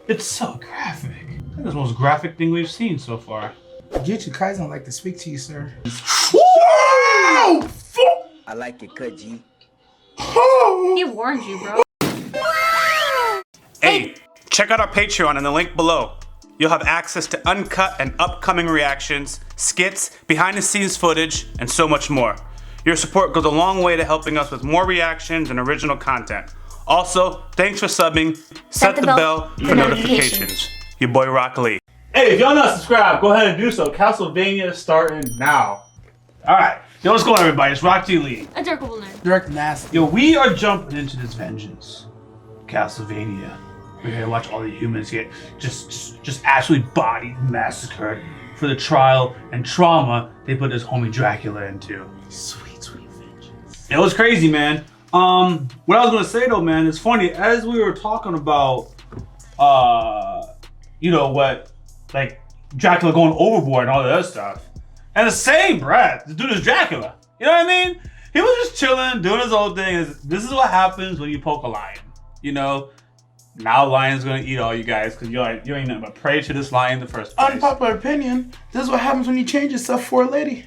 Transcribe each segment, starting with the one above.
It's so graphic. I think it's the most graphic thing we've seen so far. Jujutsu Kaisen would like to speak to you, sir. Whoa! I like it, cut G. He warned you, bro. Hey, check out our Patreon in the link below. You'll have access to uncut and upcoming reactions, skits, behind the scenes footage, and so much more. Your support goes a long way to helping us with more reactions and original content. Also, thanks for subbing. Set the bell for notifications. Your boy YaBoyRockLee. Hey, if y'all not subscribed, go ahead and do so. Castlevania is starting now. Alright, yo, what's going on, everybody? It's YaBoyRockLee. A Dracula nerd. Direct nasty. Yo, we are jumping into this vengeance. Castlevania. We're here to watch all the humans get just absolutely bodied, massacred for the trial and trauma they put this homie Dracula into. Sweet, sweet vengeance. It was crazy, man. What I was gonna say though, man, it's funny, as we were talking about, you know what, like Dracula going overboard and all that other stuff. And the same breath, the dude is Dracula. You know what I mean? He was just chilling, doing his own thing. This is what happens when you poke a lion. You know, now lion's gonna eat all you guys because you ain't nothing but prey to this lion in the first place. Unpopular opinion, this is what happens when you change yourself for a lady.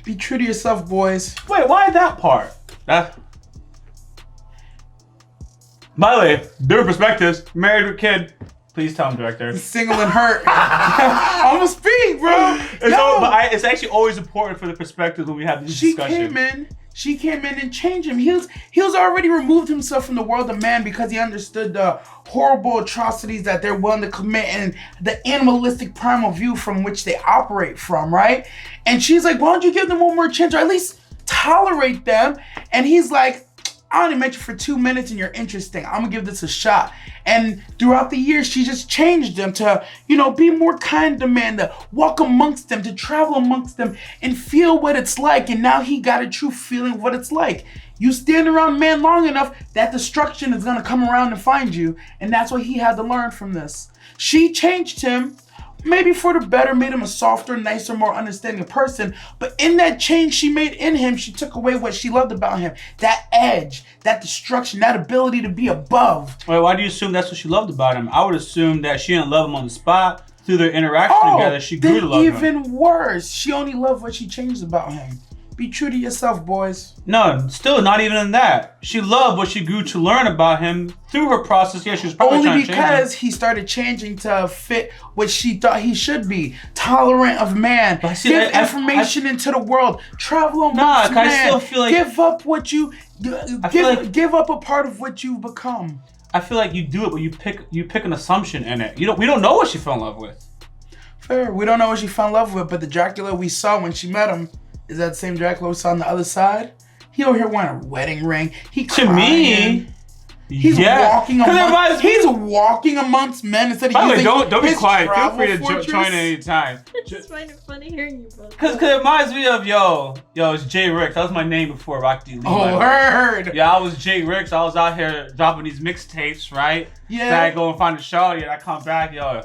Be true to yourself, boys. Wait, why that part? That. By the way, different perspectives. Married with kid. Please tell him, director. Single and hurt. I'm gonna speak, bro. It's actually always important for the perspective when we have these discussions. She came in and changed him. He was already removed himself from the world of man because he understood the horrible atrocities that they're willing to commit and the animalistic primal view from which they operate from, right? And she's like, why don't you give them one more chance or at least tolerate them? And he's like, I only met you for 2 minutes and you're interesting. I'm gonna give this a shot. And throughout the years, she just changed them to, you know, be more kind to men, to walk amongst them, to travel amongst them and feel what it's like. And now he got a true feeling of what it's like. You stand around men long enough, that destruction is gonna come around and find you. And that's what he had to learn from this. She changed him, maybe for the better, made him a softer, nicer, more understanding person. But in that change she made in him, she took away what she loved about him. That edge, that destruction, that ability to be above. Wait, why do you assume that's what she loved about him? I would assume that she didn't love him on the spot. Through their interaction together, she grew to love him. Even worse, she only loved what she changed about him. Be true to yourself, boys. No, still not even in that. She loved what she grew to learn about him through her process. Yeah, she was probably only trying to change because him. he started changing to fit what she thought he should be. Tolerant of man. Give information into the world. Travel amongst man. I still feel like give up what you give up a part of what you've become. I feel like you do it, but you pick an assumption in it. We don't know what she fell in love with. Fair. We don't know what she fell in love with, but the Dracula we saw when she met him is that same Dracula we saw on the other side. He over here wearing a wedding ring. He crying. To me, he's walking amongst men instead of by the way, using don't be quiet. Feel free to fortress. join any time. I just find it funny hearing you, bro. Cause it reminds me of yo, it's Jay Ricks. That was my name before YaBoyRockLee. Oh, word. Yeah, I was Jay Ricks. I was out here dropping these mixtapes, right? Yeah. Then I go and find a shawty and I come back, yo.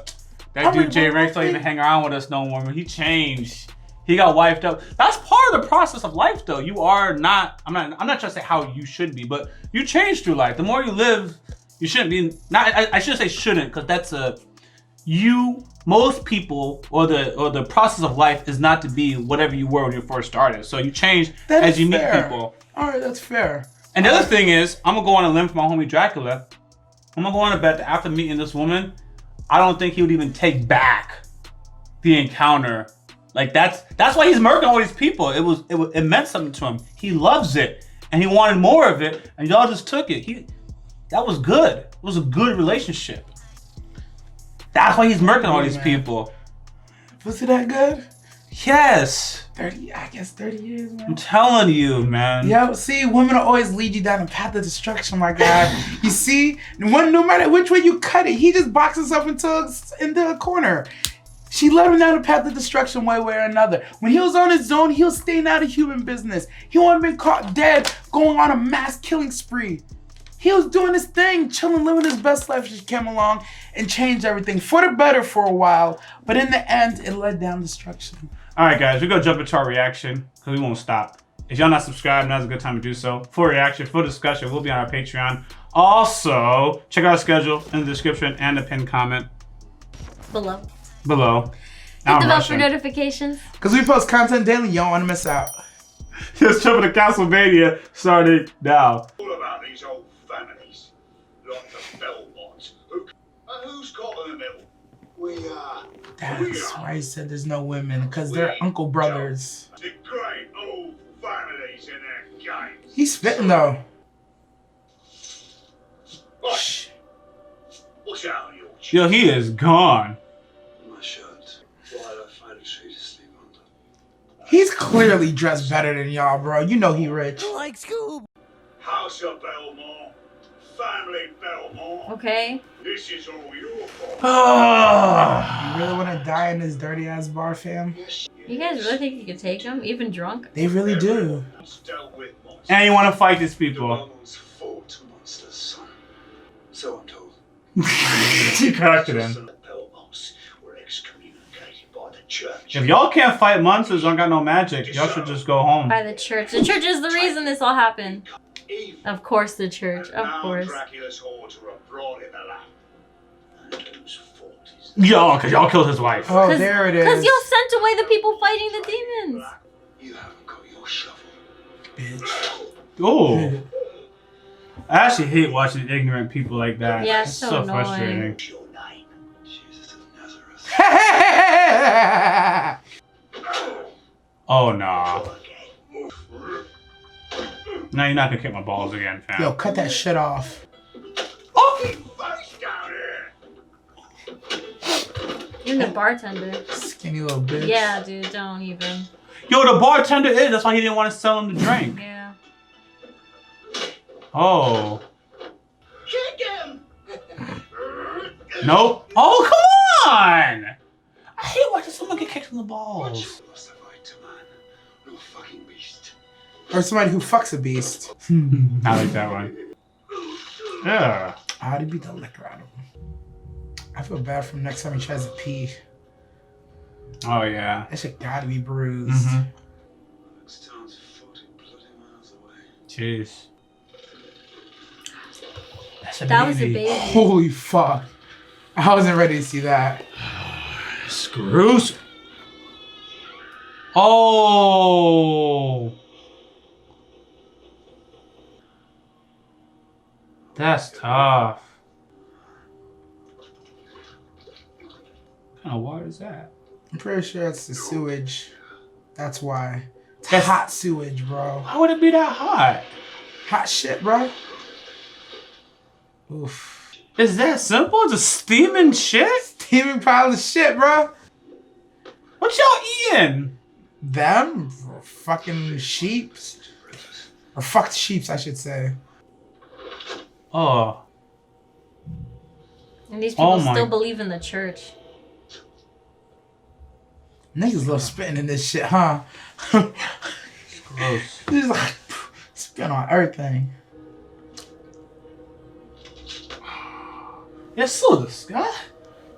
That dude Jay Ricks don't even hang around with us no more. He changed. He got wifed up. That's part of the process of life, though. You are not. I'm not trying to say how you should be, but you change through life. The more you live, you shouldn't be. I shouldn't say shouldn't, because that's most people or the process of life is not to be whatever you were when you first started. So you change as you meet people. All right, that's fair. And the other thing is, I'm gonna go on a limb for my homie Dracula. I'm gonna go on a bet that after meeting this woman, I don't think he would even take back the encounter. Like that's why he's murking all these people. It meant something to him. He loves it and he wanted more of it, and y'all just took it. That was good. It was a good relationship. That's why he's murking all these people. Was it that good? Yes. 30 years, man. I'm telling you, man. Yeah, see, women will always lead you down a path of destruction, my guy. You see, no matter which way you cut it, he just boxes himself into a corner. She led him down a path of destruction one way or another. When he was on his own, he was staying out of human business. He wouldn't have been caught dead going on a mass killing spree. He was doing his thing, chilling, living his best life. She came along and changed everything for the better for a while. But in the end, it led down destruction. All right, guys, we're going to jump into our reaction because we won't stop. If y'all not subscribed, now's a good time to do so. Full reaction, full discussion will be on our Patreon. Also, check out our schedule in the description and the pinned comment Below. below. Hit the bell for notifications. Because we post content daily, you don't want to miss out. Just jumping to Castlevania starting now. All about these old families. Like the Belmonts. Who's got in the middle? We are. That's why he said there's no women. Because they're uncle brothers. The great old families in their games. He's spitting though. Shh. What's out of your Yo, he is gone. My shirt. Why I find a tree to sleep under. He's clearly dressed better than y'all, bro. You know he rich. Like Scoob. House of Belmont. Family Belmont. Okay. This is all your fault. You really want to die in this dirty ass bar, fam? You guys really think you could take him, even drunk? They really do. Dealt with monsters. And you want to fight these The people. Belmonts fought monsters, son. So I'm told. You corrected him. The Belmonts were excommunicated by the church. If y'all can't fight monsters, don't got no magic, y'all should just go home. By the church. The church is the reason this all happened. Evil. Of course, the church. Of Now course. Dracula's hordes are abroad in the land. And whose fault is Yo, because y'all killed his wife. Oh, there it Because is. y'all sent away the people fighting the demons. that? You haven't got your shovel. Bitch. Oh. I actually hate watching ignorant people like that. Yeah, it's so so annoying. frustrating. What's your name? Jesus of Nazareth. Oh, nah. No, you're not gonna kick my balls again, fam. Yo, cut that shit off. Face down here. Even the bartender. Skinny little bitch. Yeah, dude, don't even. Yo, the bartender is. That's why he didn't want to sell him the drink. Yeah. Oh. Kick him. Nope. Oh, come on! I hate watching someone get kicked in the balls. Lost the right to man. No fucking beast. Or somebody who fucks a beast. I like that one. Yeah. How'd he beat the liquor out of him? I feel bad for him next time he tries to pee. Oh, yeah. That shit gotta be bruised. Mm-hmm. Next town's 40 bloody miles away. Jeez. That's a That was a baby. baby. Holy fuck. I wasn't ready to see that. Screws. Oh. That's tough. What kind of water is that? I'm pretty sure it's the sewage. That's why. It's That's- hot sewage, bro. Why would it be that hot? Hot shit, bro. Oof. Is that simple? Just steaming shit? Steaming pile of shit, bro. What y'all eating? Them? Fucking sheeps. Or fucked sheeps, I should say. Oh. And these people Oh my- still believe in the church. Niggas love spitting in this shit, huh? Gross. Just like spit on everything. It's so disgusting.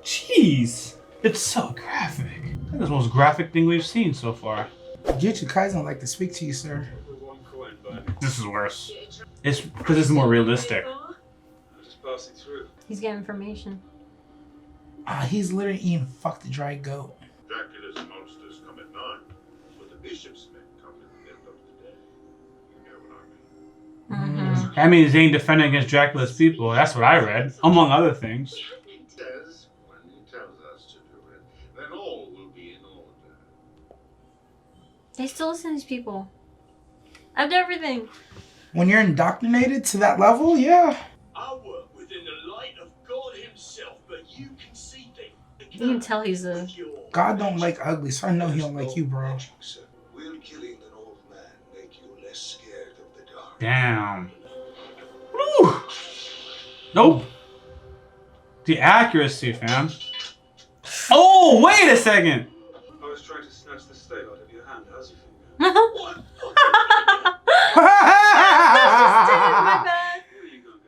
Jeez. It's so graphic. I think it's the most graphic thing we've seen so far. Jujutsu Kaisen would like to speak to you, sir. One coin, but This is worse. It's because it's more realistic. I'm just passing through. He's getting information. He's literally eating fuck the dry goat. Dracula's monsters come at night, but the bishop's men come in the middle of the day. You know what I mean? Mm-hmm. That means they ain't defending against Dracula's people. That's what I read, among other things. He says, when he tells us to do it, then all will be in order. They still listen to these people. I've done everything. When you're indoctrinated to that level, yeah. I work within the light of God himself, but you can see things. You can tell he's a... God don't like ugly, so I know he don't like you, bro. Will killing an old man make you less scared of the dark? Damn. Woo. Nope. The accuracy, fam. Oh, wait a second. I was trying to snatch the stale out of your hand. How's your finger? My bad. Where are you going?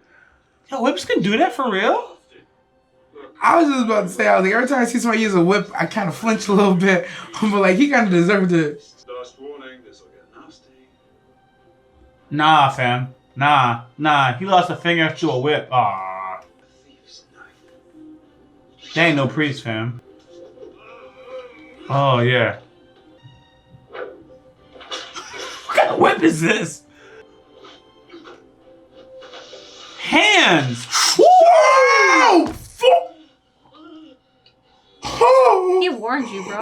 Yo, whips can do that for real? I was just about to say, I was like, every time I see somebody use a whip, I kind of flinch a little bit. But like, he kind of deserved it. Last warning, this will get nasty. Nah, fam. Nah. He lost a finger to a whip. Aww. They ain't no priest, fam. Oh, yeah. What kind of whip is this? Hands! Whoa! He warned you, bro.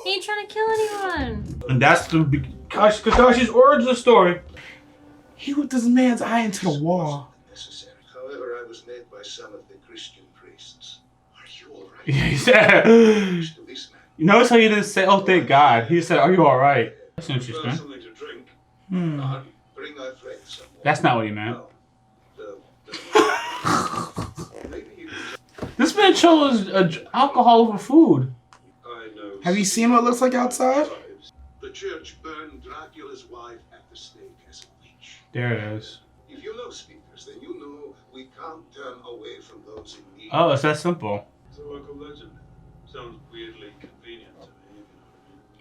He ain't trying to kill anyone. And that's the Kakashi's origin story. He whipped this man's eye into the wall. Necessary. However, I was made by some of the Christian priests. Are you all right? Yeah, he said. To this man. You notice how he didn't say, "Oh, thank God." He said, "Are you all right?" That's interesting. Something to drink. Bring thy friend some more. That's not what he meant. Maybe you This man chose alcohol over food. I know. Have you seen what it looks like outside? The church burned Dracula's wife at the stake as a witch. There it is. If you know speakers, then you know we can't turn away from those in need. Oh, it's that simple. It's a local legend. Sounds weirdly convenient to me.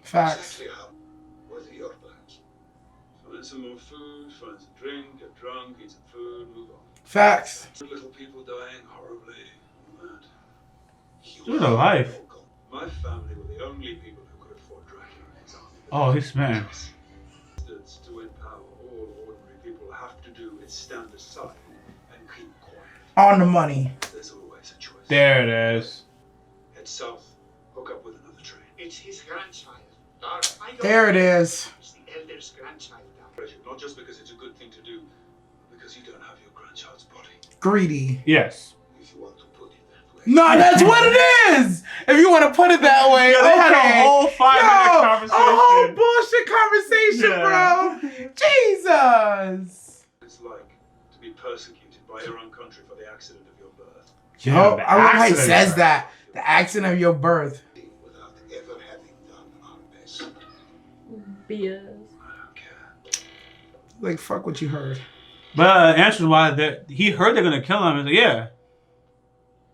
Facts. Exactly how. What are your plans? Find some more food, find some drink, get drunk, eat some food, move on. Facts. Little people dying horribly. Mad. Dude, alive. My family were the only people who could afford Dracula and his army. Oh, this man. To win power, all ordinary people have to do is stand aside and keep quiet. On the money. There's always a choice. There it is. Head south, hook up with another train. It's his grandchild. There it is. It's the elder's grandchild. Not just because it's a good thing to do, but because you don't have your grandchild's body. Greedy. Yes. If you want to put it that way. No, that's what it is. If you want to put it that way, Yeah, they had okay. a whole 5-minute conversation. A whole bullshit conversation, bro. Jesus. It's like to be persecuted by your own country for the accident of your birth. Oh, the I love how he accident. says that. The accident of your birth. Without ever having done our best. BS. I don't care. Like, fuck what you heard. But the answer is why he heard they're gonna kill him. He's like, yeah.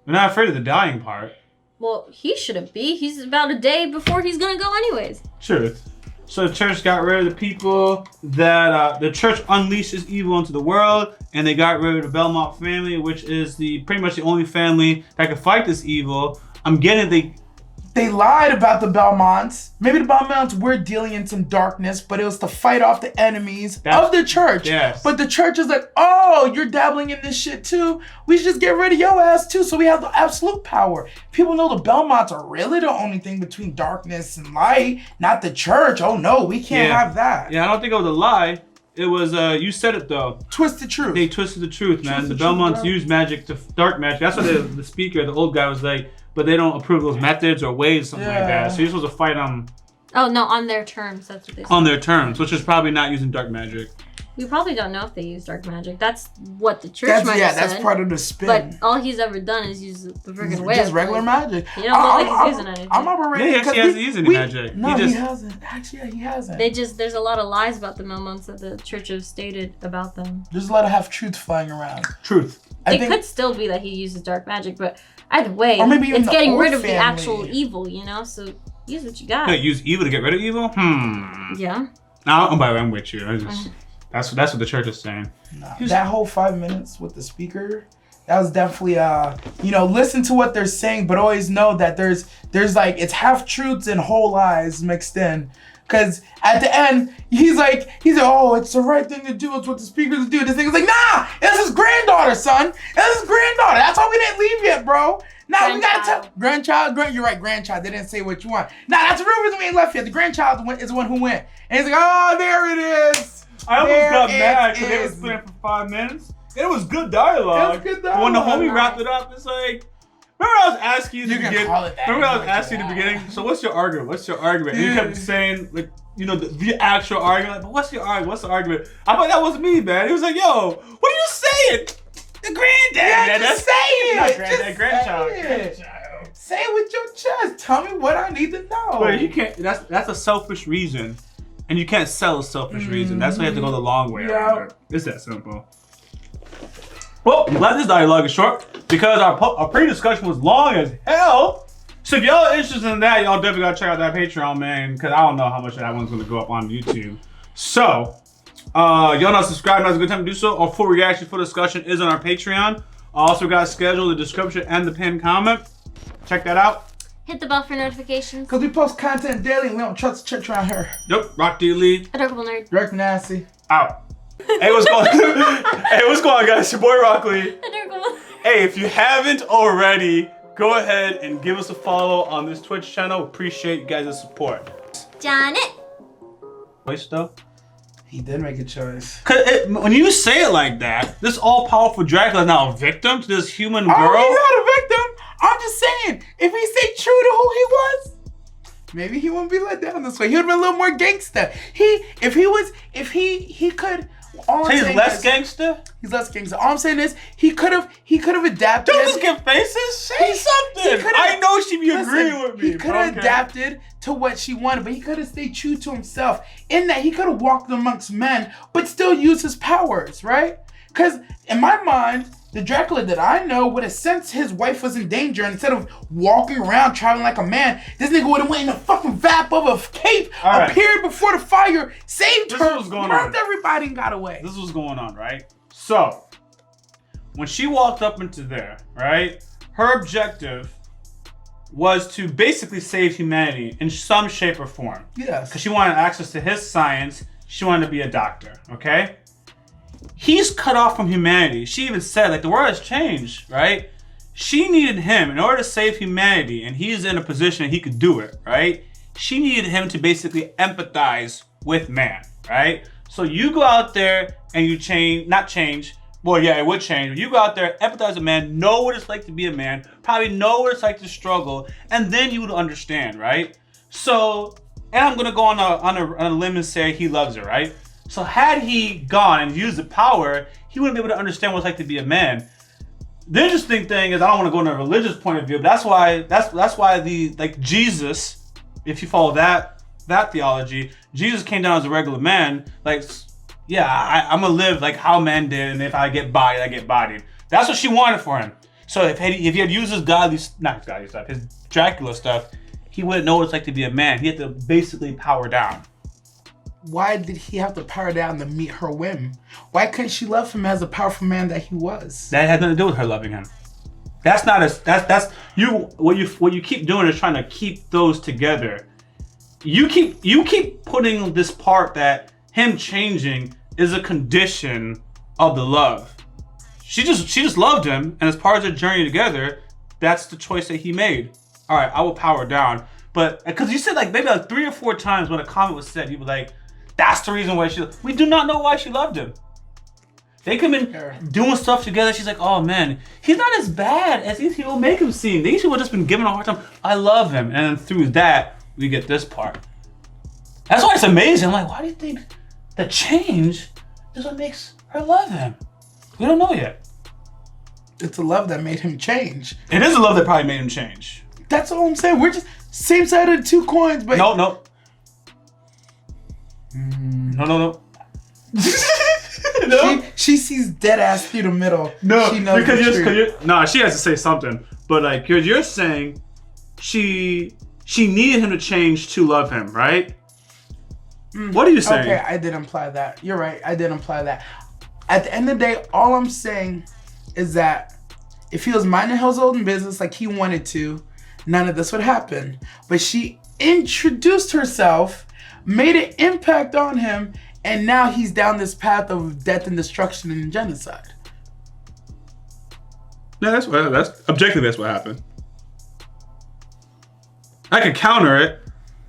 We're not afraid of the dying part. Well, he shouldn't be. He's about a day before he's gonna go anyways. Truth. So the church got rid of the people that the church unleashes evil into the world, and they got rid of the Belmont family, which is pretty much the only family that can fight this evil. I'm getting They lied about the Belmonts. Maybe the Belmonts were dealing in some darkness, but it was to fight off the enemies of the church. Yes. But the church is like, oh, you're dabbling in this shit too. We should just get rid of your ass too, so we have the absolute power. People know the Belmonts are really the only thing between darkness and light, not the church. Oh no, we can't have that. Yeah, I don't think it was a lie. It was you said it though. Twisted truth. They twisted the truth, man. Twisted The Belmonts truth, bro. use magic to dark magic. That's what the speaker, the old guy, was like. But they don't approve those methods or ways, something like that. So you're supposed to fight them Oh no, on their terms. That's what they said. on their terms, which is probably not using dark magic. We probably don't know if they use dark magic. That's what the church might have that's said. part of the spin. But all he's ever done is use the freaking whip. Just regular magic. He don't look like he's using anything. I'm operating. Yeah, he actually hasn't used any magic. No, He he just- hasn't. Actually, yeah, he hasn't. There's a lot of lies about the Belmonts that the church has stated about them. There's a lot of half-truths flying around. Truth. I It think could still be that he uses dark magic, but either way, Or maybe even it's the getting old rid of the family. actual evil, you know? So use what you got. Yeah, use evil to get rid of evil? Yeah. No, I'm with you. That's what the church is saying. nah, that whole 5 minutes with the speaker, that was definitely listen to what they're saying, but always know that there's like it's half-truths and whole lies mixed in. Cause at the end, he's like, oh, it's the right thing to do. It's what the speakers do. This thing is like, nah, it's his granddaughter, son. It's his granddaughter. That's why we didn't leave yet, bro. Now we gotta tell grandchild. You're right, grandchild. They didn't say what you want. Nah, that's the real reason we ain't left yet. The grandchild is the one who went. And he's like, oh, there it is. I almost There got it mad because they is. was playing for 5 minutes. It was good dialogue. It was good But when the dialogue. homie wrapped it up, it's like, remember I was asking you You at the can beginning? call it that. Remember I was Yeah. asking you at the beginning? So what's your argument? What's your argument? And you Yeah. kept saying, like, you know, the actual argument. Like, but what's your argument? What's the argument? I thought that was me, man. He was like, yo, what are you saying? The granddad. Yeah, man. just say it. Not Just granddad, grandchild. say it. Grandchild. Say it with your chest. Tell me what I need to know. But you can't. That's a selfish reason, and you can't sell a selfish reason. That's why you have to go the long way. Yeah. around it. It's that simple. Well, I'm glad this dialogue is short because our pre-discussion was long as hell. So if y'all are interested in that, y'all definitely gotta check out that Patreon, man. Because I don't know how much of that one's gonna go up on YouTube. So Y'all not subscribed, now's a good time to do so. Our full reaction, full discussion is on our Patreon. Also got a schedule, the description, and the pinned comment. Check that out. Hit the bell for notifications. Because we post content daily and we don't trust the church around here. Yep, RockLee. Adorable nerd. Direct Nasty. Out. Hey, what's going on? Hey, what's going on, guys? Your boy RockLee. Adorable. Hey, if you haven't already, go ahead and give us a follow on this Twitch channel. Appreciate you guys' support. Janet. Voice though? He did make a choice. Cause when you say it like that, this all-powerful Dracula is now a victim to this human girl. Oh, he's not a victim. I'm just saying, if he stayed true to who he was, maybe he wouldn't be let down this way. He would have been a little more gangster. If he could. All I'm He's saying less is, gangster? He's less gangster. All I'm saying is he could have adapted. Don't just give faces. Say something. I know she be agreeing with me. He could have adapted to what she wanted, but he could have stayed true to himself. In that, he could have walked amongst men, but still used his powers, right? Because in my mind, the Dracula that I know would have sensed his wife was in danger, and instead of walking around traveling like a man, this nigga would have went in a fucking vap of a cape, appeared before the fire, saved her, murked everybody, and got away. This was going on, right? So, when she walked up into there, right, her objective was to basically save humanity in some shape or form. Yes. Because she wanted access to his science. She wanted to be a doctor, okay? He's cut off from humanity. She even said, like, the world has changed, right? She needed him in order to save humanity, and he's in a position he could do it, right? She needed him to basically empathize with man, right? So you go out there and you well, yeah, it would change. You go out there, empathize with man, know what it's like to be a man, probably know what it's like to struggle, and then you would understand, right? So, and I'm gonna go on a limb and say he loves her, right? So had he gone and used the power, he wouldn't be able to understand what it's like to be a man. The interesting thing is, I don't want to go into a religious point of view, but that's why the Jesus, if you follow that theology, Jesus came down as a regular man. Like, yeah, I'm gonna live like how men did, and if I get bodied, I get bodied. That's what she wanted for him. So if he had used his Dracula stuff, he wouldn't know what it's like to be a man. He had to basically power down. Why did he have to power down to meet her whim? Why couldn't she love him as a powerful man that he was? That had nothing to do with her loving him. That's not what you keep doing is trying to keep those together. You keep putting this part that him changing is a condition of the love. She just loved him, and as part of their journey together, that's the choice that he made. All right, I will power down, but because you said like maybe like 3 or 4 times when a comment was said, you were like, that's the reason why we do not know why she loved him. They could have been doing stuff together. She's like, oh man, he's not as bad as these people make him seem. These people have just been giving a hard time. I love him. And then through that, we get this part. That's why it's amazing. I'm like, why do you think the change is what makes her love him? We don't know yet. It's a love that made him change. It is a love that probably made him change. That's all I'm saying. We're just same side of the 2 coins, but No. No. No. She sees dead ass through the middle. No, she knows she has to say something. But like you're saying, she needed him to change to love him, right? What are you saying? Okay, I did imply that. You're right. I did imply that. At the end of the day, all I'm saying is that if he was minding his own business like he wanted to, none of this would happen. But she introduced herself, made an impact on him, and now he's down this path of death and destruction and genocide. No, that's objectively that's what happened. I could counter it,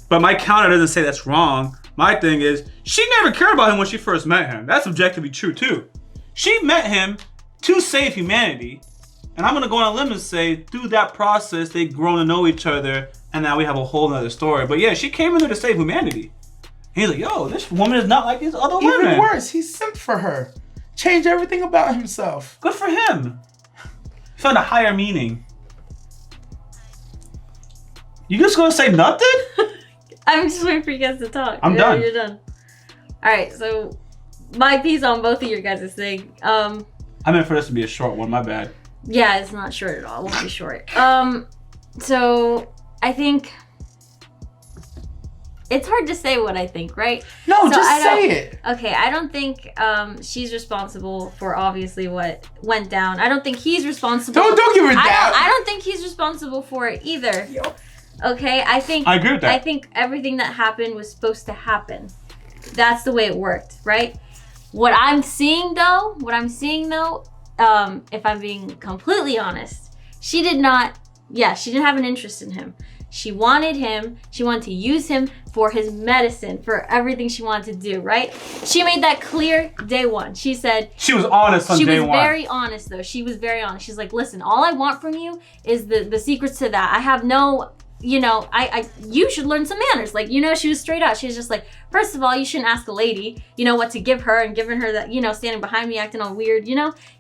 but my counter doesn't say that's wrong. My thing is, she never cared about him when she first met him. That's objectively true too. She met him to save humanity, and I'm gonna go on a limb and say through that process they've grown to know each other, and now we have a whole nother story. But yeah, she came in there to save humanity. He's like, yo, this woman is not like these other women. Even worse, he sent for her. Changed everything about himself. Good for him. Found a higher meaning. You just gonna say nothing? I'm just waiting for you guys to talk. I'm done. You're done. Alright, so my piece on both of your guys' thing. I meant for this to be a short one, my bad. Yeah, it's not short at all. It won't be short. So I think it's hard to say what I think, right? No, So just I say don't- it. Okay, I don't think she's responsible for obviously what went down. I don't think he's responsible. Don't give her that. I don't think he's responsible for it either. Okay, I I agree with that. I think everything that happened was supposed to happen. That's the way it worked, right? What I'm seeing though, if I'm being completely honest, she didn't have an interest in him. She wanted him. She wanted to use him for his medicine, for everything she wanted to do, right? She made that clear day one. She said... She was honest on day one. She was very honest, though. She was very honest. She's like, listen, all I want from you is the secrets to that. I have no... you should learn some manners. Like, she was straight out. She was just like, first of all, you shouldn't ask a lady, what to give her, and giving her that, standing behind me acting all weird,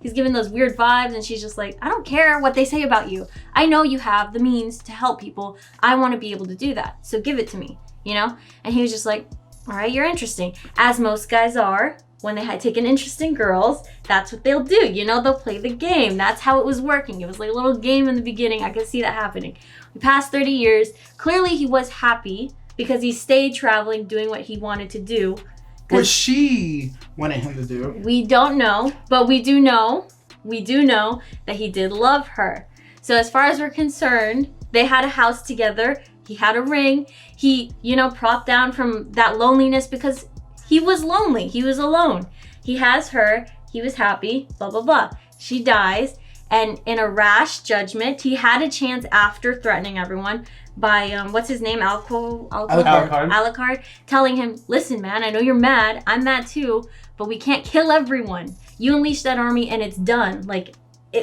He's giving those weird vibes, and she's just like, I don't care what they say about you. I know you have the means to help people. I want to be able to do that. So give it to me, And he was just like, all right, you're interesting. As most guys are. When they had taken interest in girls, that's what they'll do. They'll play the game. That's how it was working. It was like a little game in the beginning. I could see that happening. We passed 30 years. Clearly, he was happy because he stayed traveling, doing what he wanted to do. What she wanted him to do. We don't know, but we do know that he did love her. So as far as we're concerned, they had a house together. He had a ring. He, propped down from that loneliness because he was lonely. He was alone. He has her. He was happy. Blah, blah, blah. She dies. And in a rash judgment, he had a chance after threatening everyone by, what's his name? Alucard. Telling him, listen, man, I know you're mad. I'm mad too. But we can't kill everyone. You unleash that army and it's done. Like,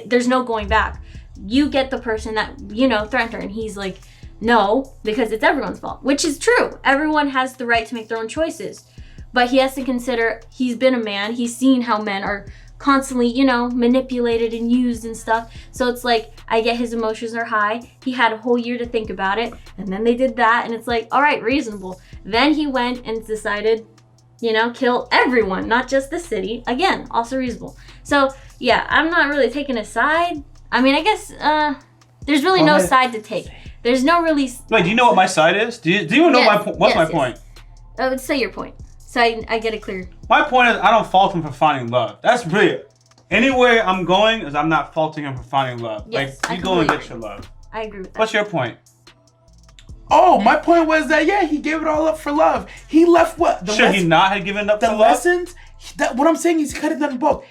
there's no going back. You get the person that, threatened her. And he's like, no, because it's everyone's fault. Which is true. Everyone has the right to make their own choices. But he has to consider he's been a man. He's seen how men are constantly, manipulated and used and stuff. So it's like, I get his emotions are high. He had a whole year to think about it. And then they did that. And it's like, all right, reasonable. Then he went and decided, kill everyone, not just the city. Again, also reasonable. So yeah, I'm not really taking a side. I mean, I guess there's really no side to take. There's no really... Wait, do you know what my side is? Do you even know what's my point? Say your point. So I get it clear. My point is I don't fault him for finding love. That's really anywhere I'm going is I'm not faulting him for finding love. Yes, like you go and get your love. I agree with that. What's your point? Oh, my point was that he gave it all up for love. He left what? Should he not have given up the for lessons? What I'm saying is he could have done both.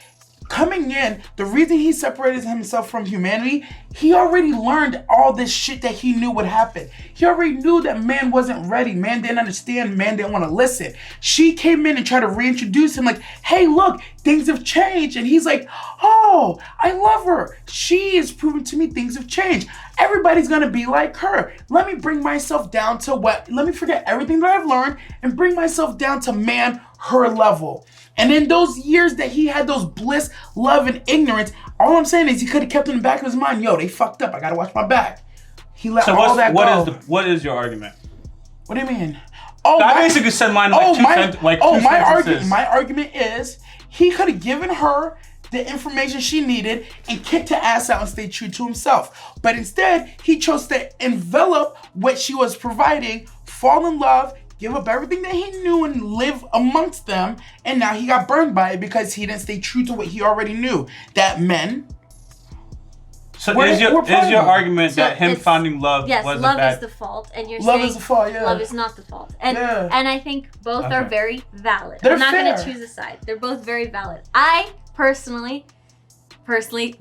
Coming in, the reason he separated himself from humanity, he already learned all this shit that he knew would happen. He already knew that man wasn't ready. Man didn't understand. Man didn't want to listen. She came in and tried to reintroduce him like, hey, look, things have changed. And he's like, oh, I love her. She is proving to me things have changed. Everybody's going to be like her. Let me bring myself down to let me forget everything that I've learned and bring myself down to her level. And in those years that he had those bliss, love, and ignorance, all I'm saying is he could have kept in the back of his mind, they fucked up. I got to watch my back. He let all that go. What is your argument? What do you mean? I basically said mine My argument is he could have given her the information she needed and kicked her ass out and stayed true to himself. But instead, he chose to envelop what she was providing, fall in love, give up everything that he knew and live amongst them, and now he got burned by it because he didn't stay true to what he already knew. That men... So is your argument that him finding love was love bad... is the fault, and you're love saying is the fault, yeah. Love is not the fault. And I think both are very valid. They're I'm not going to fair. choose a side. They're both very valid. I personally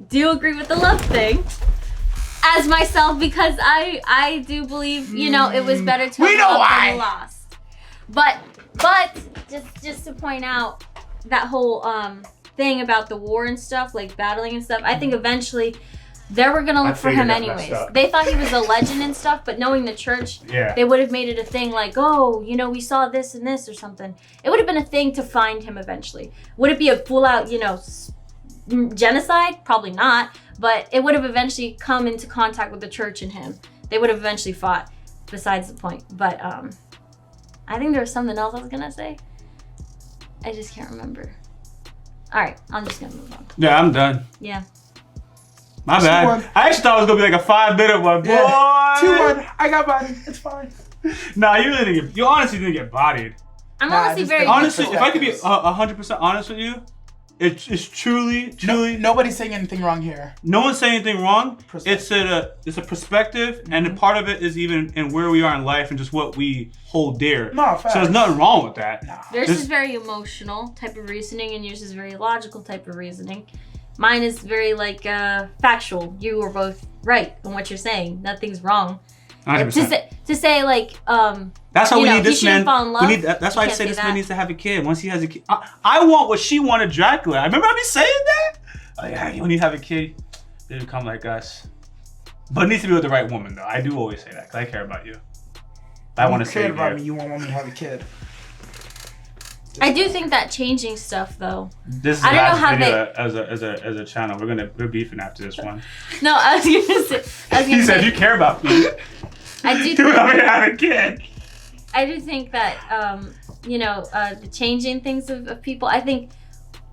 do agree with the love thing as myself because I do believe, it was better to have loved than lost. But just to point out that whole thing about the war and stuff, like battling and stuff, I think eventually they were gonna look for him anyways. They thought he was a legend and stuff, but knowing the church, they would have made it a thing like, oh, we saw this and this or something. It would have been a thing to find him eventually. Would it be a full out, genocide? Probably not, but it would have eventually come into contact with the church and him. They would have eventually fought, besides the point. But I think there was something else I was gonna say. I just can't remember. All right, I'm just gonna move on. Yeah, I'm done. Yeah. My bad. I actually thought it was gonna be like a 5-minute one. Boy. 2-1. I got mine. It's fine. Nah, you honestly didn't get bodied. I'm Nah, honestly just very think- Honestly, if I could be Perspectives. 100% honest with you, it's truly. Nobody's saying anything wrong here. No one's saying anything wrong. Perspective. It's a perspective, and a part of it is even in where we are in life and just what we hold dear. No, facts. So there's nothing wrong with that. Nah. Theirs This- is very emotional type of reasoning, and yours is very logical type of reasoning. Mine is very like factual. You were both right in what you're saying. Nothing's wrong. 100%. To say like That's why you we know, need this he shouldn't man. fall in love. We need that's why I You say can't this say man that. needs to have a kid. Once he has a kid, I want what she wanted, Dracula. I remember I be saying that. Like, when you have a kid, they become like us. But it needs to be with the right woman, though. I do always say that because I care about you. I want to say save about you. me. You won't want me to have a kid. I do think that changing stuff though. This is I the don't know last how video as a channel. We're beefing after this one. No, I was gonna say. He said you care about me. I do. You want me to have a kid. I do think that the changing things of people. I think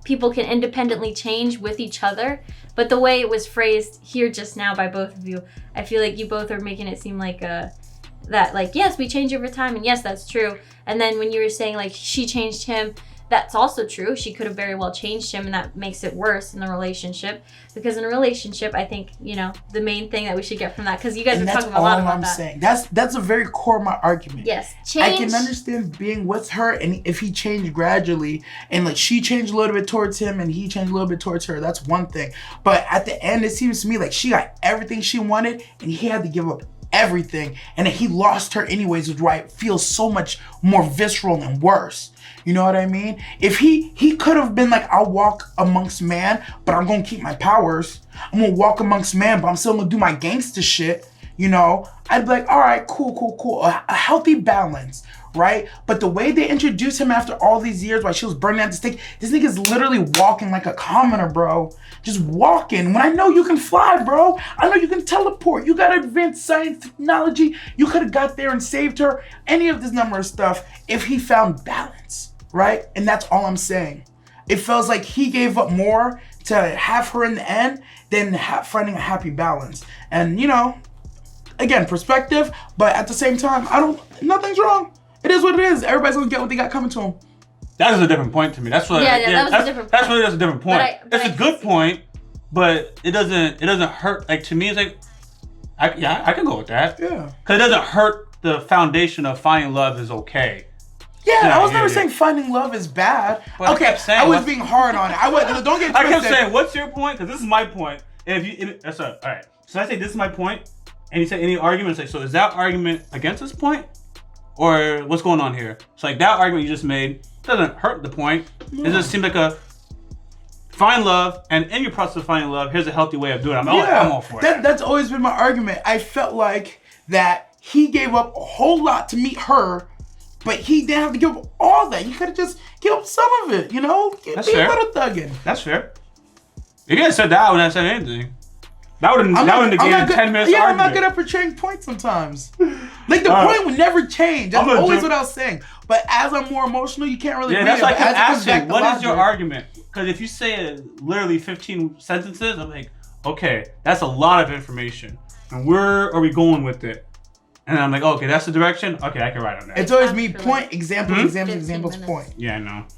people can independently change with each other, but the way it was phrased here just now by both of you, I feel like you both are making it seem like that like yes, we change over time, and yes, that's true. And then when you were saying like she changed him, that's also true. She could have very well changed him, and that makes it worse in the relationship. Because in a relationship, I think the main thing that we should get from that, because you guys And are that's talking a all lot about I'm that. saying. That's a very core of my argument. Yes, I change. can understand being with her, and if he changed gradually, and like she changed a little bit towards him, and he changed a little bit towards her, that's one thing. But at the end, it seems to me like she got everything she wanted, and he had to give up everything, and then he lost her anyways, which is why it feels so much more visceral and worse. You know what I mean? If he could have been like, I'll walk amongst man, but I'm gonna keep my powers. I'm gonna walk amongst man, but I'm still gonna do my gangster shit. I'd be like, all right, cool. A healthy balance, right? But the way they introduced him after all these years while she was burning at the stake, this nigga's literally walking like a commoner, bro. Just walking. When I know you can fly, bro. I know you can teleport. You got advanced science technology. You could have got there and saved her. Any of this number of stuff if he found balance, right? And that's all I'm saying. It feels like he gave up more to have her in the end than finding a happy balance. And, again, perspective, but at the same time, nothing's wrong. It is what it is. Everybody's gonna get what they got coming to them. That is a different point to me. That's what. Yeah, that was a different That's point. really a different point. But It's a good point, but it doesn't hurt. Like to me, it's like, I can go with that. Yeah. Because it doesn't hurt the foundation of finding love is okay. Yeah, I was never yeah. saying finding love is bad. But I Okay, kept saying, I was what- being hard on it. Don't get twisted. I kept saying, "What's your point?" Because this is my point. And that's all right. So I say this is my point, and you say any argument. Say, so is that argument against this point, or what's going on here? So like that argument you just made doesn't hurt the point. It just seems like a find love, and in your process of finding love, here's a healthy way of doing it. I'm all for it. That's always been my argument. I felt like that he gave up a whole lot to meet her, but he didn't have to give up all that. He could have just given up some of it, That's Be fair. a little thugging. That's fair. If you had said that, I wouldn't have said anything. That would have negated 10 minutes Yeah, I'm argument. not good at portraying points sometimes. Like the All right. point would never change. That's I'm gonna always do- what I was saying. But as I'm more emotional, you can't really Yeah, read that's it. why I But kept as it comes asking, back to what is your logic- argument? Because if you say literally 15 sentences, I'm like, okay, that's a lot of information. And where are we going with it? And I'm like, okay, that's the direction? Okay, I can write on that. It's always me, Absolutely. point, example, Hmm? examples, 15 examples, minutes. point. Yeah, I know.